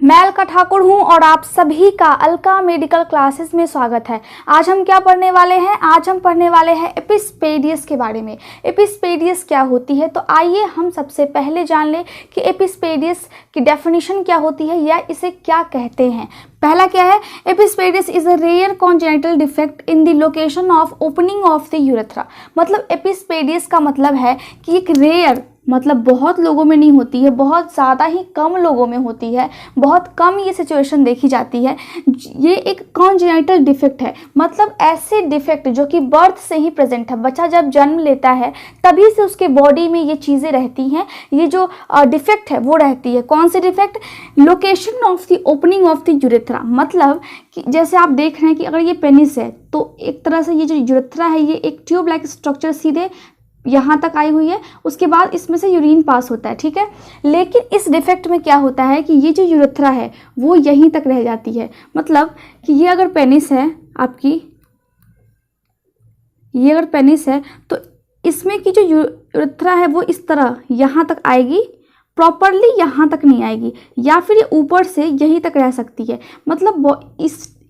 मैं अलका ठाकुर हूं और आप सभी का अलका मेडिकल क्लासेस में स्वागत है। आज हम क्या पढ़ने वाले हैं? आज हम पढ़ने वाले हैं एपिस्पेडियस के बारे में। एपिस्पेडियस क्या होती है, तो आइए हम सबसे पहले जान लें कि एपिस्पेडियस की डेफिनेशन क्या होती है या इसे क्या कहते हैं। पहला क्या है? Epispadias is a rare congenital defect in the location of opening of the urethra. मतलब एपिस्पेडियस का मतलब है कि एक रेयर, मतलब बहुत लोगों में नहीं होती है, बहुत ज़्यादा ही कम लोगों में होती है, बहुत कम ये सिचुएशन देखी जाती है। ये एक कॉन्जेनिटल डिफेक्ट है, मतलब ऐसे डिफेक्ट जो कि बर्थ से ही प्रेजेंट है। बच्चा जब जन्म लेता है तभी से उसके बॉडी में ये चीज़ें रहती हैं, ये जो डिफेक्ट है वो रहती है। कौन सी defect? Location of the opening of the urethra. मतलब कि जैसे आप देख रहे हैं कि अगर ये पेनिस है तो एक तरह से ये जो यूरेथ्रा है ये एक ट्यूब लाइक स्ट्रक्चर सीधे यहाँ तक आई हुई है, उसके बाद इसमें से यूरिन पास होता है, ठीक है। लेकिन इस डिफेक्ट में क्या होता है कि ये जो यूरेथ्रा है वो यहीं तक रह जाती है। मतलब कि ये अगर पेनिस है आपकी, ये अगर पेनिस है तो इसमें की जो यूरेथ्रा है वो इस तरह यहाँ तक आएगी, प्रॉपरली यहाँ तक नहीं आएगी, या फिर ये ऊपर से यहीं तक रह सकती है। मतलब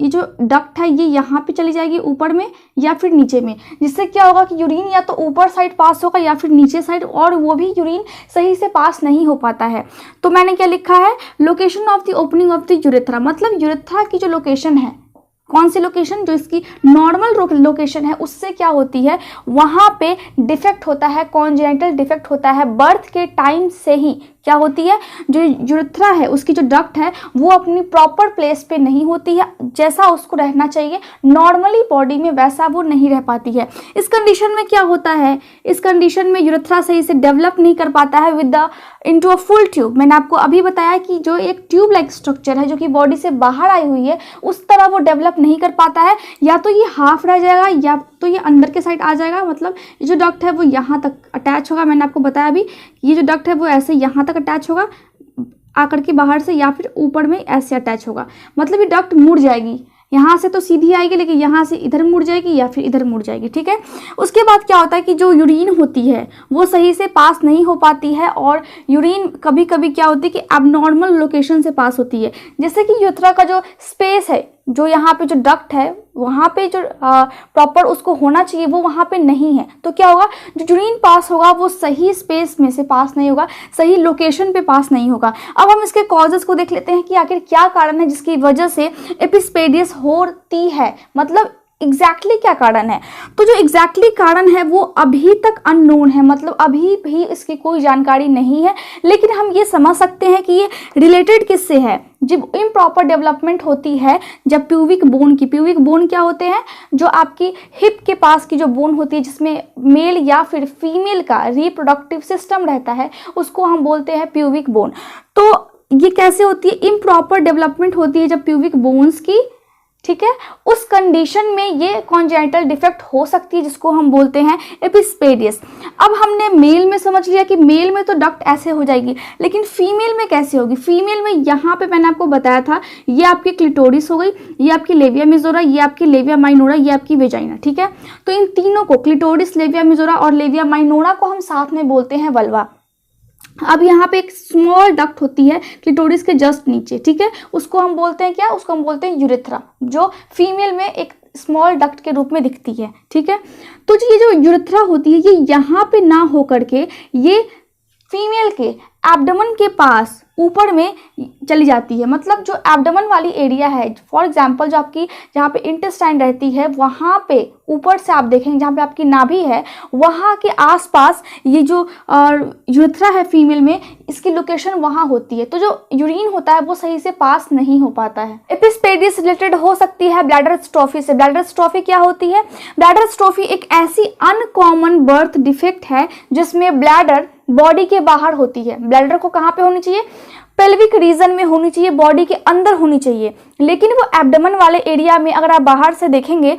ये जो डक्ट है ये यहाँ पे चली जाएगी ऊपर में या फिर नीचे में, जिससे क्या होगा कि यूरिन या तो ऊपर साइड पास होगा या फिर नीचे साइड, और वो भी यूरिन सही से पास नहीं हो पाता है। तो मैंने क्या लिखा है? Location of the opening of the urethra. मतलब यूरेथ्रा की जो लोकेशन है, कौन सी लोकेशन? जो इसकी नॉर्मल लोकेशन है उससे क्या होती है, वहाँ पे डिफेक्ट होता है, कॉन्जेनिटल डिफेक्ट होता है। बर्थ के टाइम से ही क्या होती है, जो यूरेथ्रा है उसकी जो डक्ट है वो अपनी प्रॉपर प्लेस पे नहीं होती है, जैसा उसको रहना चाहिए नॉर्मली बॉडी में वैसा वो नहीं रह पाती है। इस कंडीशन में क्या होता है, इस कंडीशन में यूरेथ्रा सही से डेवलप नहीं कर पाता है with the into a full tube. मैंने आपको अभी बताया कि जो एक ट्यूब लाइक स्ट्रक्चर है जो कि बॉडी से बाहर आई हुई है उस तरह वो डेवलप नहीं कर पाता है, या तो ये हाफ रह जाएगा या तो ये अंदर के साइड आ जाएगा। मतलब ये जो डक्ट है वो यहाँ तक अटैच होगा, मैंने आपको बताया अभी, ये जो डक्ट है वो ऐसे यहाँ तक अटैच होगा आकर के बाहर से, या फिर ऊपर में ऐसे अटैच होगा। मतलब ये डक्ट मुड़ जाएगी, यहाँ से तो सीधी आएगी लेकिन यहाँ से इधर मुड़ जाएगी या फिर इधर मुड़ जाएगी, ठीक है। उसके बाद क्या होता है कि जो यूरिन होती है वो सही से पास नहीं हो पाती है, और यूरिन कभी कभी क्या होती है कि एबनॉर्मल लोकेशन से पास होती है। जैसे कि यूरेथ्रा का जो स्पेस है, जो यहाँ पे जो डक्ट है वहाँ पे जो प्रॉपर उसको होना चाहिए वो वहाँ पे नहीं है, तो क्या होगा, जो यूरिन पास होगा वो सही स्पेस में से पास नहीं होगा, सही लोकेशन पे पास नहीं होगा। अब हम इसके कॉजेस को देख लेते हैं कि आखिर क्या कारण है जिसकी वजह से एपिस्पेडियस होती है। मतलब एग्जैक्टली क्या कारण है? तो जो एग्जैक्टली कारण है वो अभी तक अननोन है, मतलब अभी भी इसकी कोई जानकारी नहीं है। लेकिन हम ये समझ सकते हैं कि ये रिलेटेड किससे है। जब इम्प्रॉपर डेवलपमेंट होती है, जब प्यूबिक बोन की, प्यूबिक बोन क्या होते हैं, जो आपकी हिप के पास की जो बोन होती है जिसमें मेल या फिर फीमेल का रिप्रोडक्टिव सिस्टम रहता है, उसको हम बोलते हैं प्यूबिक बोन। तो ये कैसे होती है? इम्प्रॉपर डेवलपमेंट होती है जब प्यूबिक बोन्स की, ठीक है। उस कंडीशन में ये कॉन्जेनिटल डिफेक्ट हो सकती है जिसको हम बोलते हैं एपिस्पेडियस। अब हमने मेल में समझ लिया कि मेल में तो डक्ट ऐसे हो जाएगी, लेकिन फीमेल में कैसे होगी? फीमेल में यहाँ पे मैंने आपको बताया था, ये आपकी क्लिटोरिस हो गई, ये आपकी लेविया मेजोरा, ये आपकी लेविया माइनोरा, ये आपकी वेजाइना, ठीक है। तो इन तीनों को, क्लिटोरिस, लेविया मेजोरा और लेविया माइनोरा को हम साथ में बोलते हैं वल्वा। अब यहाँ पे एक स्मॉल डक्ट होती है क्लिटोरिस के जस्ट नीचे, ठीक है, उसको हम बोलते हैं क्या? उसको हम बोलते हैं यूरेथ्रा, जो फीमेल में एक स्मॉल डक्ट के रूप में दिखती है, ठीक है। तो ये जो यूरेथ्रा होती है ये यहाँ पे ना हो करके ये फीमेल के एब्डोमेन के पास ऊपर में चली जाती है। मतलब जो एब्डोमेन वाली एरिया है, फॉर एग्जांपल जो आपकी जहाँ पे इंटेस्टाइन रहती है वहाँ पे ऊपर से आप देखेंगे जहाँ पे आपकी नाभि है वहाँ के आसपास ये जो यूरेथ्रा है फीमेल में, इसकी लोकेशन वहाँ होती है। तो जो यूरिन होता है वो सही से पास नहीं हो पाता है। एपिस्पेडियस रिलेटेड हो सकती है ब्लैडर स्ट्रोफी से। ब्लैडर स्ट्रोफी क्या होती है? ब्लैडर स्ट्रोफी एक ऐसी अनकॉमन बर्थ डिफेक्ट है जिसमें ब्लैडर बॉडी के बाहर होती है। ब्लैडर को कहाँ पे होनी चाहिए? पेल्विक रीजन में होनी चाहिए, बॉडी के अंदर होनी चाहिए। लेकिन वो एब्डोमेन वाले एरिया में अगर आप बाहर से देखेंगे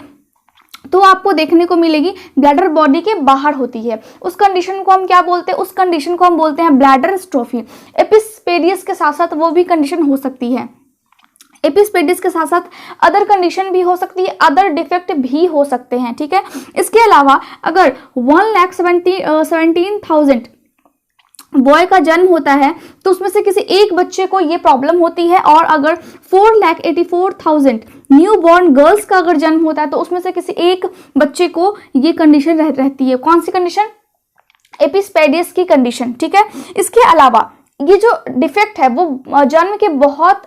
तो आपको देखने को मिलेगी ब्लैडर बॉडी के बाहर होती है। उस कंडीशन को हम क्या बोलते हैं? उस कंडीशन को हम बोलते हैं ब्लैडर स्ट्रोफी। एपिस्पेडियस के साथ साथ वो भी कंडीशन हो सकती है। एपिस्पेडियस के साथ साथ अदर कंडीशन भी हो सकती है, अदर डिफेक्ट भी हो सकते हैं, ठीक है। इसके अलावा अगर 1,17,000 बॉय का जन्म होता है तो उसमें से किसी एक बच्चे को ये प्रॉब्लम होती है, और अगर 4,84,000 न्यू बॉर्न गर्ल्स का अगर जन्म होता है तो उसमें से किसी एक बच्चे को ये कंडीशन रहती है। कौन सी कंडीशन? एपिस्पेडियस की कंडीशन, ठीक है। इसके अलावा ये जो डिफेक्ट है वो जन्म के बहुत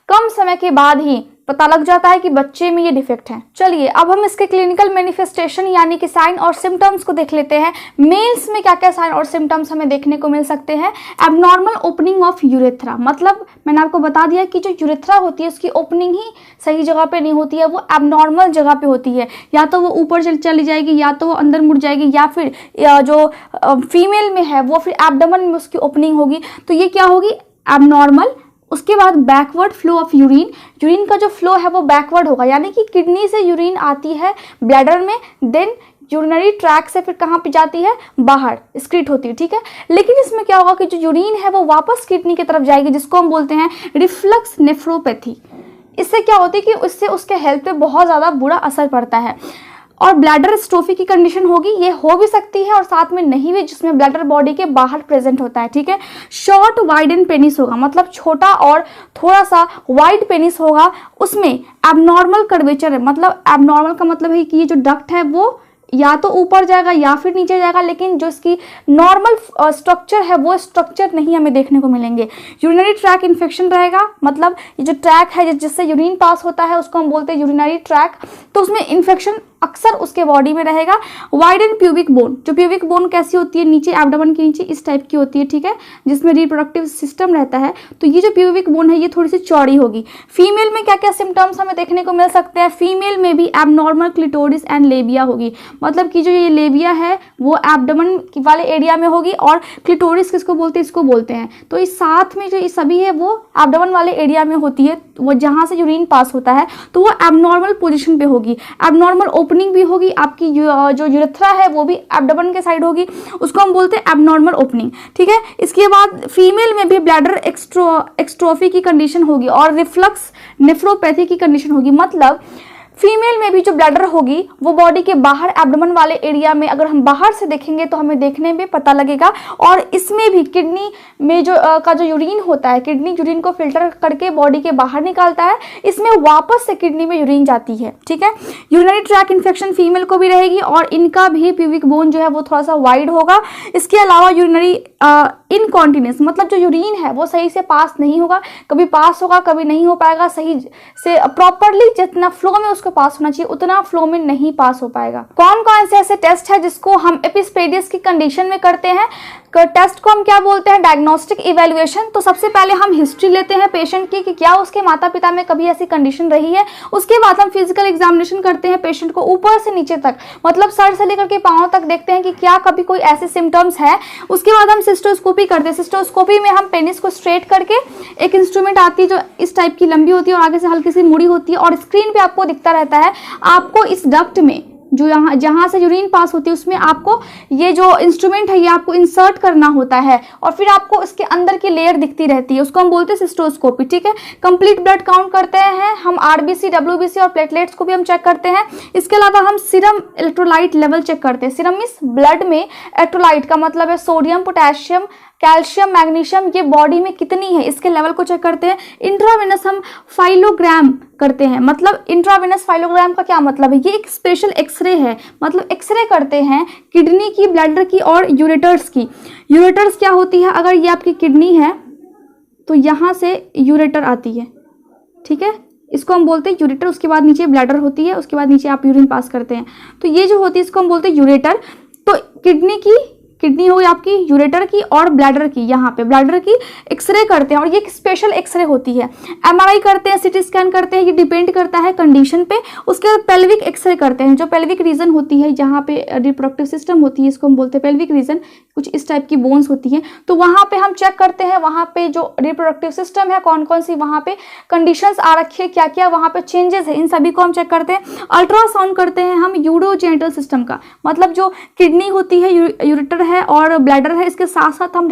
कम समय के बाद ही पता लग जाता है कि बच्चे में ये डिफेक्ट है। चलिए अब हम इसके क्लिनिकल मैनिफेस्टेशन यानी कि साइन और सिम्टम्स को देख लेते हैं। मेल्स में क्या क्या साइन और सिम्टम्स हमें देखने को मिल सकते हैं? एबनॉर्मल ओपनिंग ऑफ यूरेथ्रा, मतलब मैंने आपको बता दिया कि जो यूरेथ्रा होती है उसकी ओपनिंग ही सही जगह पे नहीं होती है, वो एबनॉर्मल जगह पे होती है। या तो वो ऊपर चली जाएगी, या तो वो अंदर मुड़ जाएगी, या फिर जो फीमेल में है वो फिर एब्डोमेन में उसकी ओपनिंग होगी, तो ये क्या होगी? एबनॉर्मल। उसके बाद backward flow of urine, urine का जो फ्लो है वो बैकवर्ड होगा, यानी कि किडनी से यूरिन आती है ब्लैडर में, देन यूरिनरी ट्रैक से फिर कहाँ पे जाती है? बाहर एक्सक्रीट होती है, ठीक है। लेकिन इसमें क्या होगा कि जो यूरिन है वो वापस किडनी की तरफ जाएगी, जिसको हम बोलते हैं रिफ्लक्स नेफ्रोपैथी। इससे क्या होती है कि उससे उसके हेल्थ पे बहुत ज़्यादा बुरा असर पड़ता है। और ब्लैडर स्ट्रोफी की कंडीशन होगी, ये हो भी सकती है और साथ में नहीं भी, जिसमें ब्लैडर बॉडी के बाहर प्रेजेंट होता है, ठीक है। शॉर्ट वाइडन पेनिस होगा, मतलब छोटा और थोड़ा सा वाइड पेनिस होगा। उसमें एबनॉर्मल कर्वेचर है, मतलब एबनॉर्मल का मतलब है कि ये जो डक्ट है वो या तो ऊपर जाएगा या फिर नीचे जाएगा, लेकिन जो इसकी नॉर्मल स्ट्रक्चर है वो स्ट्रक्चर नहीं हमें देखने को मिलेंगे। यूरिनरी ट्रैक इन्फेक्शन रहेगा, मतलब ये जो ट्रैक है जिससे यूरिन पास होता है उसको हम बोलते हैं यूरिनरी ट्रैक, तो उसमें इन्फेक्शन अक्सर उसके बॉडी में रहेगा। वाइड एंड प्यूबिक बोन, जो प्यूबिक बोन कैसी होती है? नीचे एब्डोमेन के नीचे इस टाइप की होती है, ठीक है, जिसमें रिप्रोडक्टिव सिस्टम रहता है, तो ये जो प्यूबिक बोन है ये थोड़ी सी चौड़ी होगी। फीमेल में क्या क्या सिम्टम्स हमें देखने को मिल सकते हैं? फीमेल में भी एबनॉर्मल क्लिटोरिस एंड लेबिया होगी, मतलब कि जो ये लेबिया है वो एब्डोमेन वाले एरिया में होगी, और क्लिटोरिस किसको बोलते हैं? इसको बोलते हैं। तो इस साथ में जो ये सभी है वो एब्डोमेन वाले एरिया में होती है, वो जहाँ से यूरिन पास होता है, तो वो एबनॉर्मल पोजिशन पे होगी। एबनॉर्मल ओपनिंग भी होगी, आपकी जो यूरेथ्रा है वो भी एब्डोमेन के साइड होगी, उसको हम बोलते हैं एबनॉर्मल ओपनिंग, ठीक है। इसके बाद फीमेल में भी ब्लैडर एक्स्ट्रोफी की कंडीशन होगी और रिफ्लक्स नेफ्रोपैथी की कंडीशन होगी, मतलब फीमेल में भी जो ब्लैडर होगी वो बॉडी के बाहर एब्डोमेन वाले एरिया में, अगर हम बाहर से देखेंगे तो हमें देखने में पता लगेगा। और इसमें भी किडनी में जो यूरिन होता है, किडनी यूरिन को फिल्टर करके बॉडी के बाहर निकालता है, इसमें वापस से किडनी में यूरिन जाती है, ठीक है। यूरिनरी ट्रैक इन्फेक्शन फीमेल को भी रहेगी, और इनका भी प्यूबिक बोन जो है वो थोड़ा सा वाइड होगा। इसके अलावा यूरिनरी इनकॉन्टिनेंस, मतलब जो यूरिन है वो सही से पास नहीं होगा, कभी पास होगा कभी नहीं हो पाएगा, सही से प्रॉपरली जितना फ्लो में उसको पास होना चाहिए उतना फ्लो में नहीं पास हो पाएगा। कौन कौन से ऐसे टेस्ट है जिसको हम एपिस्पेडियस की कंडीशन में करते हैं? टेस्ट को हम क्या बोलते हैं? Diagnostic evaluation. तो सबसे पहले हम हिस्ट्री लेते हैं पेशेंट की कि क्या उसके माता पिता में कभी ऐसी कंडीशन रही है। उसके बाद हम फिजिकल एग्जामिनेशन करते हैं पेशेंट को ऊपर से नीचे तक, मतलब सर से लेकर के पांव तक देखते हैं कि क्या कभी कोई ऐसे सिम्टम्स है। उसके बाद हम सिस्टोस्कोपी करते हैं। सिस्टोस्कोपी में हम पेनिस को स्ट्रेट करके, एक इंस्ट्रूमेंट आती है जो इस टाइप की लंबी होती है और आगे से हल्की सी मुड़ी होती है, और स्क्रीन पे आपको दिखता रहता है। आपको इस डक्ट में जो यहाँ जहाँ से यूरिन पास होती है उसमें आपको ये जो इंस्ट्रूमेंट है ये आपको इंसर्ट करना होता है, और फिर आपको इसके अंदर की लेयर दिखती रहती है, उसको हम बोलते हैं सिस्टोस्कोपी, ठीक है। कंप्लीट ब्लड काउंट करते हैं हम, आरबीसी, डब्ल्यूबीसी और प्लेटलेट्स को भी हम चेक करते हैं। इसके अलावा हम सीरम इलेक्ट्रोलाइट लेवल चेक करते हैं। सीरम मींस ब्लड में इलेक्ट्रोलाइट का मतलब है सोडियम, पोटेशियम, कैल्शियम, मैग्नीशियम, ये बॉडी में कितनी है इसके लेवल को चेक करते हैं। इंट्रावेनस हम फाइलोग्राम करते हैं, मतलब इंट्रावेनस फाइलोग्राम का क्या मतलब है? ये एक स्पेशल एक्सरे है, मतलब एक्सरे करते हैं किडनी की, ब्लैडर की और यूरेटर्स की। यूरेटर्स क्या होती है? अगर ये आपकी किडनी है तो यहाँ से यूरेटर आती है, ठीक है, इसको हम बोलते हैं यूरेटर। उसके बाद नीचे ब्लैडर होती है, उसके बाद नीचे आप यूरिन पास करते हैं, तो ये जो होती है इसको हम बोलते हैं यूरेटर। तो किडनी हो गई आपकी, यूरेटर की और ब्लैडर की, यहाँ पे ब्लैडर की एक्सरे करते हैं, और ये एक स्पेशल एक्सरे होती है। एमआरआई करते हैं, सीटी स्कैन करते हैं, ये डिपेंड करता है कंडीशन पे। उसके बाद पेल्विक एक्सरे करते हैं, जो पेल्विक रीजन होती है जहाँ पे रिप्रोडक्टिव सिस्टम होती है, इसको हम बोलते हैं पेल्विक रीजन। कुछ इस टाइप की बोन्स होती हैं, तो वहाँ पे हम चेक करते हैं वहाँ पे जो रिप्रोडक्टिव सिस्टम है कौन कौन सी वहाँ पे कंडीशंस आ रखी है, क्या क्या वहाँ पे चेंजेस है, इन सभी को हम चेक करते हैं। अल्ट्रासाउंड करते हैं हम यूरोजेनिटल सिस्टम का, मतलब जो किडनी होती है, यूरेटर है और ब्लैडर है, इसके साथ साथ हम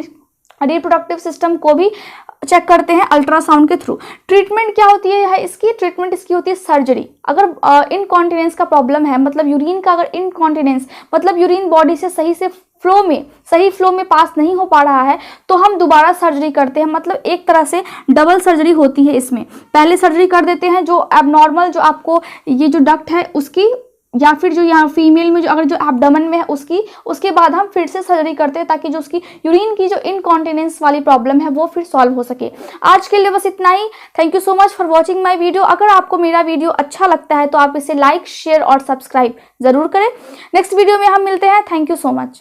रिप्रोडक्टिव सिस्टम को भी चेक करते हैं अल्ट्रासाउंड के थ्रू। ट्रीटमेंट क्या होती है इसकी? ट्रीटमेंट इसकी होती है सर्जरी। अगर इनकॉन्टिनेंस का प्रॉब्लम है, मतलब यूरिन का अगर इनकॉन्टिनेंस, मतलब यूरिन बॉडी से सही से फ्लो में, सही फ्लो में पास नहीं हो पा रहा है तो हम दोबारा सर्जरी करते हैं। मतलब एक तरह से डबल सर्जरी होती है इसमें। पहले सर्जरी कर देते हैं जो एबनॉर्मल जो आपको ये जो डक्ट है उसकी, या फिर जो यहाँ फीमेल में जो अगर जो एब्डोमेन में है उसकी, उसके बाद हम फिर से सर्जरी करते हैं ताकि जो उसकी यूरिन की जो इनकॉन्टिनेंस वाली प्रॉब्लम है वो फिर सॉल्व हो सके। आज के लिए बस इतना ही। Thank you so much for watching my video. अगर आपको मेरा वीडियो अच्छा लगता है तो आप इसे लाइक, शेयर और सब्सक्राइब जरूर करें। नेक्स्ट वीडियो में हम मिलते हैं। Thank you so much.